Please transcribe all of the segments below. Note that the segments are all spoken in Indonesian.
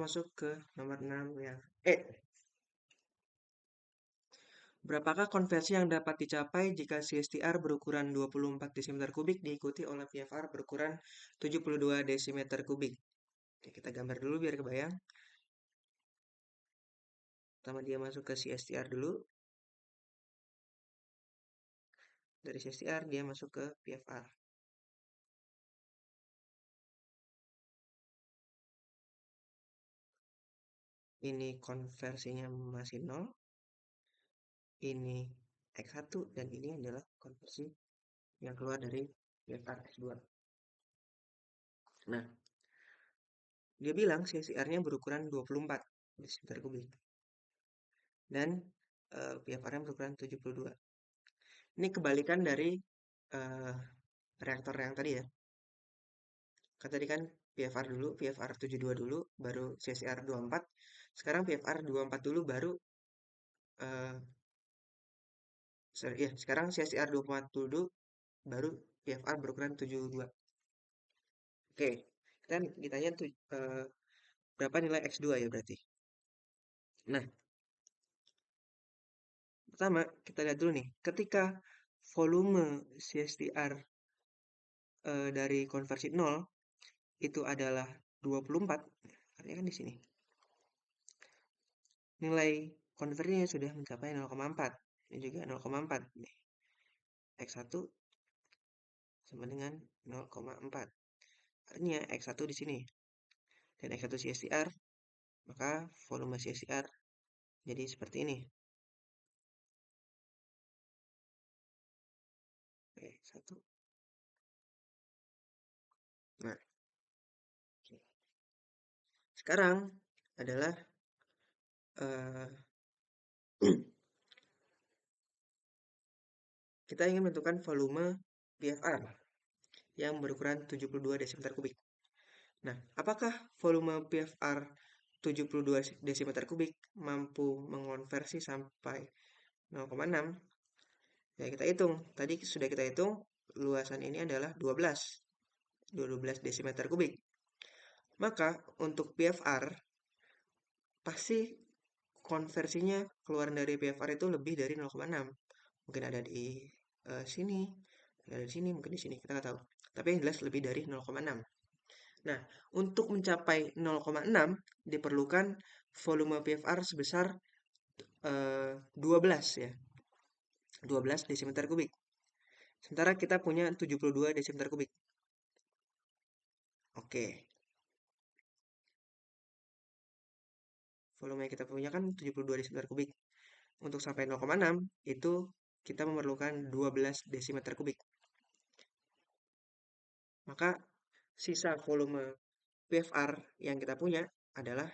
masuk ke nomor 6 ya. Berapakah konversi yang dapat dicapai jika CSTR berukuran 24 desimeter kubik diikuti oleh PFR berukuran 72 desimeter kubik? Oke, kita gambar dulu biar kebayang. Pertama dia masuk ke CSTR dulu. Dari CSTR dia masuk ke PFR. Ini konversinya masih 0. Ini X1 dan ini adalah konversi yang keluar dari PFR X2. Nah, dia bilang CSTR-nya berukuran 24 desimeter kubik. Dan PFR-nya berukuran 72. Ini kebalikan dari reaktor yang tadi ya. Kan tadi kan PFR dulu, PFR 72 dulu, baru CSR 24. Sekarang PFR 24 dulu, baru sekarang CSR 24 dulu, baru PFR berukuran 72. Oke, kan ditanya tuh berapa nilai X2 ya berarti. Nah, pertama kita lihat dulu nih, ketika volume CSTR dari konversi 0 itu adalah 24, artinya kan di sini nilai konversinya sudah mencapai 0,4. Ini juga 0,4 nih. X1 sama dengan 0,4. Artinya X1 di sini dan X1 CSTR, maka volume CSTR jadi seperti ini. Oke, 1. Nah, sekarang adalah kita ingin menentukan volume PFR yang berukuran 72 desimeter kubik. Nah, apakah volume PFR 72 desimeter kubik mampu mengonversi sampai 0,6? Ya, kita hitung. Tadi sudah kita hitung, luasan ini adalah 12 desimeter kubik. Maka untuk PFR pasti konversinya keluar dari PFR itu lebih dari 0,6. Mungkin ada di sini, ada di sini, mungkin di sini, kita nggak tahu. Tapi yang jelas lebih dari 0,6. Nah, untuk mencapai 0,6 diperlukan volume PFR sebesar 12 ya. 12 desimeter kubik. Sementara kita punya 72 desimeter kubik. Oke. Volume yang kita punya kan 72 desimeter kubik. Untuk sampai 0,6 itu kita memerlukan 12 desimeter kubik. Maka sisa volume PFR yang kita punya adalah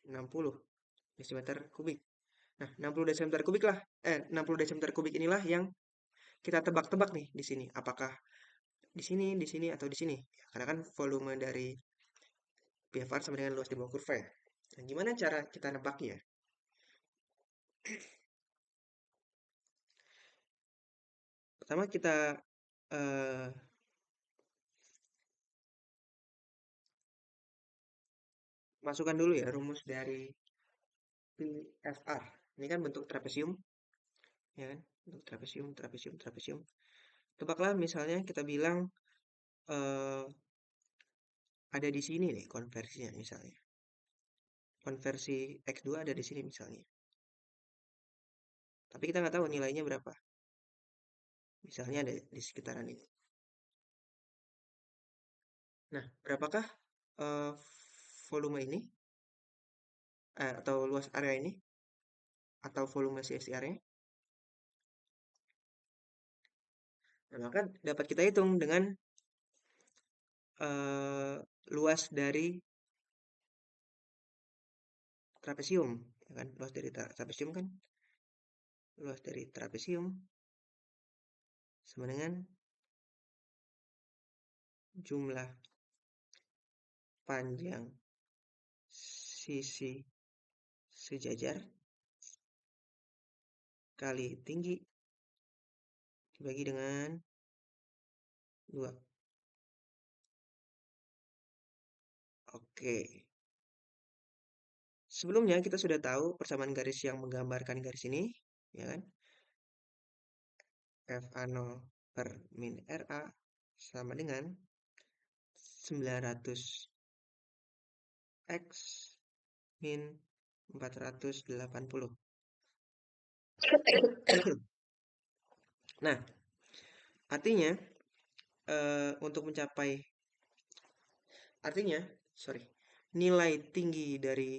60 desimeter kubik. Nah, 60 desimeter kubik lah, 60 desimeter kubik inilah yang kita tebak-tebak nih di sini. Apakah di sini, atau di sini? Karena kan volume dari PFR sama dengan luas di bawah kurva ya. Nah, gimana cara kita nebaknya? Pertama kita masukkan dulu ya rumus dari PFR. Ini kan bentuk trapesium, ya kan? Bentuk trapesium, trapesium, trapesium. Tebaklah misalnya kita bilang ada di sini nih konversinya misalnya. Konversi X2 ada di sini misalnya. Tapi kita nggak tahu nilainya berapa. Misalnya ada di sekitaran ini. Nah, berapakah volume ini? Atau luas area ini? Atau volume CSTR-nya? Nah, maka dapat kita hitung dengan luas dari trapesium, ya kan? Luas dari trapesium kan? Luas dari trapesium sama dengan jumlah panjang sisi sejajar kali tinggi dibagi dengan 2. Oke. Sebelumnya kita sudah tahu persamaan garis yang menggambarkan garis ini, ya kan? FA0 per min RA sama dengan 900 X min 480. Nah, artinya untuk mencapai sorry, nilai tinggi dari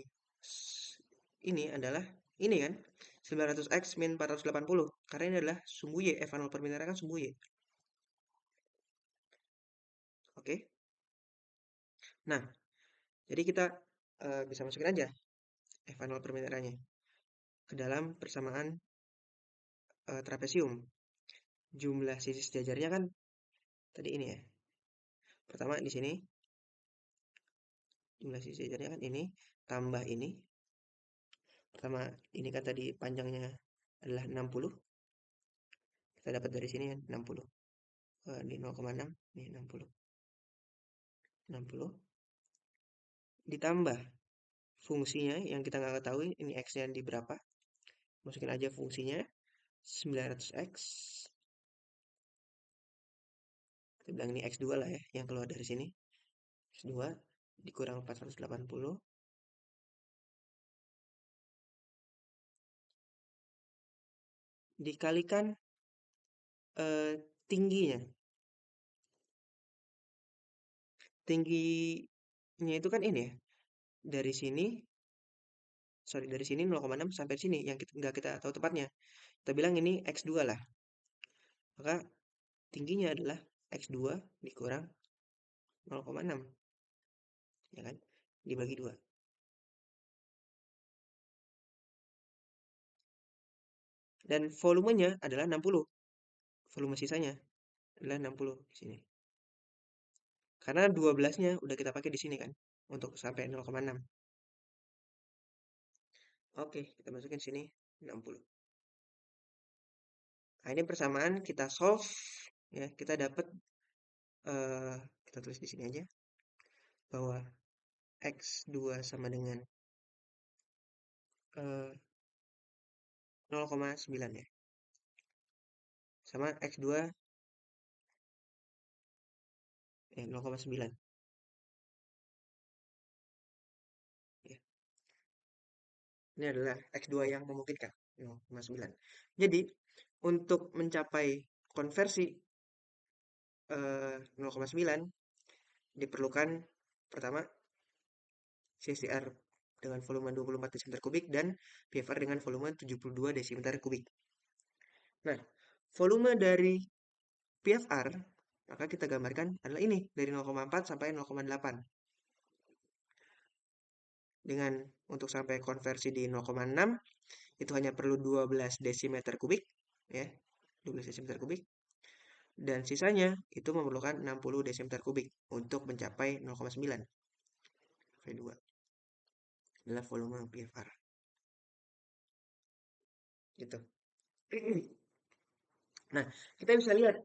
ini adalah ini kan 900x min 480 karena ini adalah sumbu y, F0 per min R kan sumbu y. Oke. Nah, jadi kita bisa masukin aja F0 per min R-nya ke dalam persamaan trapesium. Jumlah sisi sejajarnya kan tadi ini ya. Pertama di sini jumlah sisi sejajarnya kan ini tambah ini. Pertama ini kan tadi panjangnya adalah 60. Kita dapat dari sini kan 60. Di 0,6 nih 60. 60 ditambah fungsinya yang kita nggak ketahui ini x-nya di berapa. Masukin aja fungsinya 900x. Kita bilang ini x2 lah ya yang keluar dari sini. X2 dikurang 480 dikalikan tingginya. Tingginya itu kan ini ya. Dari sini 0,6 sampai sini yang nggak kita tahu tepatnya. Kita bilang ini x2 lah. Maka tingginya adalah x2 dikurang 0,6. Ya kan? Dibagi 2. Dan volumenya adalah 60. Volume sisanya adalah 60 di sini. Karena 12-nya udah kita pakai di sini kan untuk sampai 0,6. Oke, kita masukin sini 60. Nah, ini persamaan kita solve ya, kita dapat kita tulis di sini aja bahwa x2 sama dengan 0,9 ya. Sama x2 0,9. Ya. Ini adalah x2 yang memungkinkan 0,9. Jadi, untuk mencapai konversi 0,9 diperlukan pertama CSTR dengan volume 24 desimeter kubik dan PFR dengan volume 72 desimeter kubik. Nah, volume dari PFR maka kita gambarkan adalah ini dari 0,4 sampai 0,8. Dengan untuk sampai konversi di 0,6 itu hanya perlu 12 desimeter kubik ya, 12 desimeter kubik. Dan sisanya itu memerlukan 60 desimeter kubik untuk mencapai 0,9. V2 adalah volume PFR. Gitu. Nah, kita bisa lihat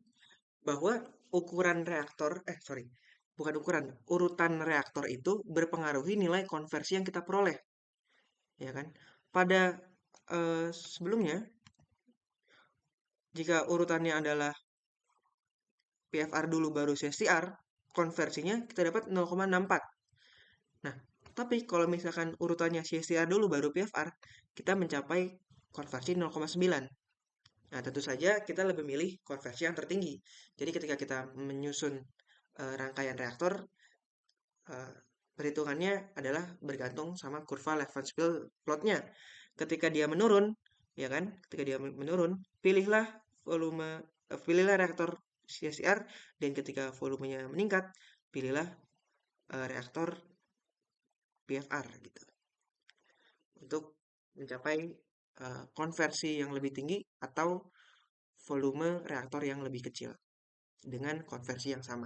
bahwa ukuran reaktor, bukan ukuran, urutan reaktor itu berpengaruhi nilai konversi yang kita peroleh. Ya kan? Pada sebelumnya, jika urutannya adalah PFR dulu baru CSTR, konversinya kita dapat 0,64. Nah, tapi kalau misalkan urutannya CSTR dulu baru PFR, kita mencapai konversi 0,9. Nah, tentu saja kita lebih milih konversi yang tertinggi. Jadi ketika kita menyusun rangkaian reaktor, perhitungannya adalah bergantung sama kurva Levenspiel plotnya. Ketika dia menurun, ya kan? Ketika dia menurun, pilihlah reaktor CSIR dan ketika volumenya meningkat, pilihlah reaktor PFR gitu. Untuk mencapai konversi yang lebih tinggi atau volume reaktor yang lebih kecil dengan konversi yang sama.